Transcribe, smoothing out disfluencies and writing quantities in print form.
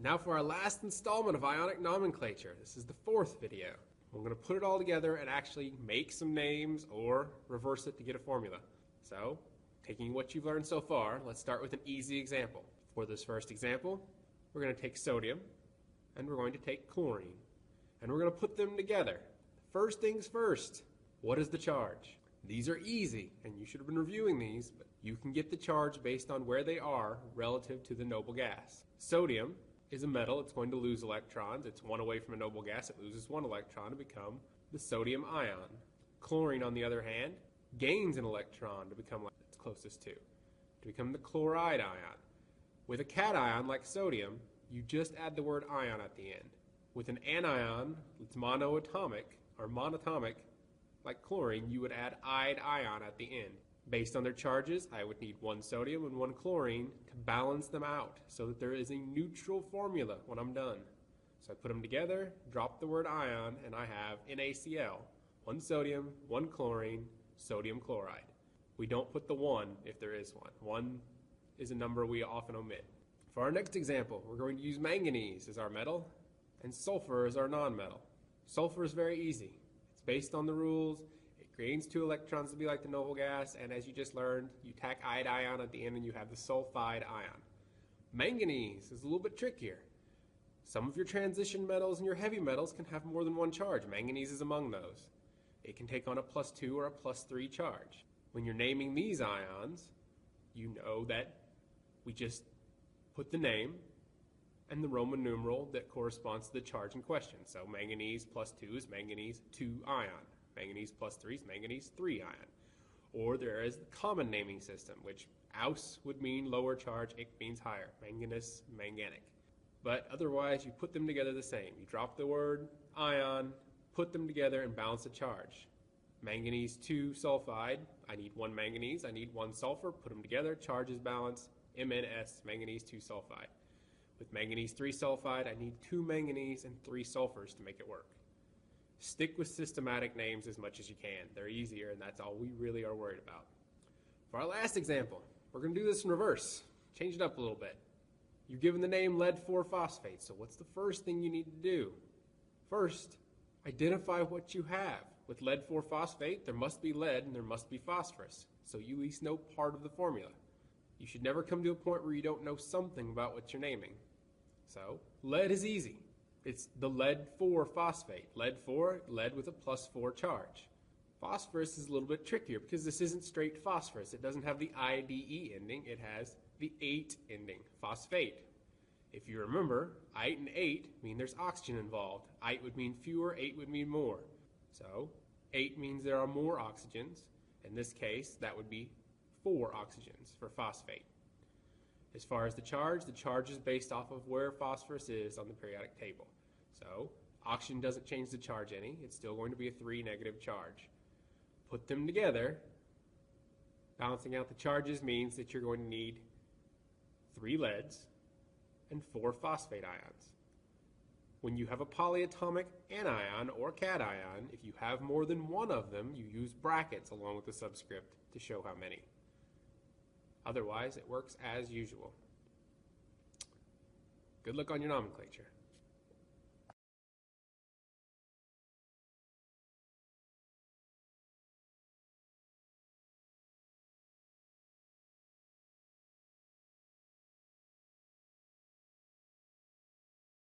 Now for our last installment of Ionic nomenclature. This is the fourth video. We're going to put it all together and actually make some names or reverse it to get a formula. So, taking what you've learned so far, let's start with an easy example. For this first example, we're going to take sodium and we're going to take chlorine and we're going to put them together. First things first, what is the charge? These are easy and you should have been reviewing these, but you can get the charge based on where they are relative to the noble gas. Sodium is a metal. It's going to lose electrons. It's one away from a noble gas. It loses one electron to become the sodium ion. Chlorine, on the other hand, gains an electron to become like its closest to become the chloride ion. With a cation like sodium, you just add the word ion at the end. With an anion, it's monoatomic or monatomic like chlorine, you would add "-ide ion at the end. Based on their charges, I would need one sodium and one chlorine to balance them out so that there is a neutral formula when I'm done. So I put them together, drop the word ion, and I have NaCl. One sodium, one chlorine, sodium chloride. We don't put the 1 if there is one. 1 is a number we often omit. For our next example, we're going to use manganese as our metal and sulfur as our nonmetal. Sulfur is very easy. It's based on the rules. It gains 2 electrons to be like the noble gas, and as you just learned, you tack "-ide ion at the end and you have the sulfide ion. Manganese is a little bit trickier. Some of your transition metals and your heavy metals can have more than one charge. Manganese is among those. It can take on a +2 or a +3 charge. When you're naming these ions, you know that we just put the name and the Roman numeral that corresponds to the charge in question. So manganese +2 is manganese 2 ion. Manganese +3 is manganese 3 ion. Or there is the common naming system, which aus would mean lower charge, ic means higher, manganese, manganic. But otherwise, you put them together the same. You drop the word ion, put them together, and balance the charge. Manganese 2 sulfide, I need 1 manganese, I need 1 sulfur, put them together, charge is balanced, MnS, manganese 2 sulfide. With manganese 3 sulfide, I need 2 manganese and 3 sulfurs to make it work. Stick with systematic names as much as you can. They're easier, and that's all we really are worried about. For our last example, we're going to do this in reverse. Change it up a little bit. You've given the name lead-4 phosphate, so what's the first thing you need to do? First, identify what you have. With lead-4 phosphate, there must be lead and there must be phosphorus, so you at least know part of the formula. You should never come to a point where you don't know something about what you're naming. So, lead is easy. It's the lead-4 phosphate. Lead-4, lead with a +4 charge. Phosphorus is a little bit trickier because this isn't straight phosphorus. It doesn't have the IDE ending. It has the 8 ending, phosphate. If you remember, ite and 8 mean there's oxygen involved. Ite would mean fewer, 8 would mean more. So, 8 means there are more oxygens. In this case, that would be 4 oxygens for phosphate. As far as the charge is based off of where phosphorus is on the periodic table. So, oxygen doesn't change the charge any. It's still going to be a 3 negative charge. Put them together. Balancing out the charges means that you're going to need 3 leads and 4 phosphate ions. When you have a polyatomic anion or cation, if you have more than one of them, you use brackets along with the subscript to show how many. Otherwise, it works as usual. Good luck on your nomenclature.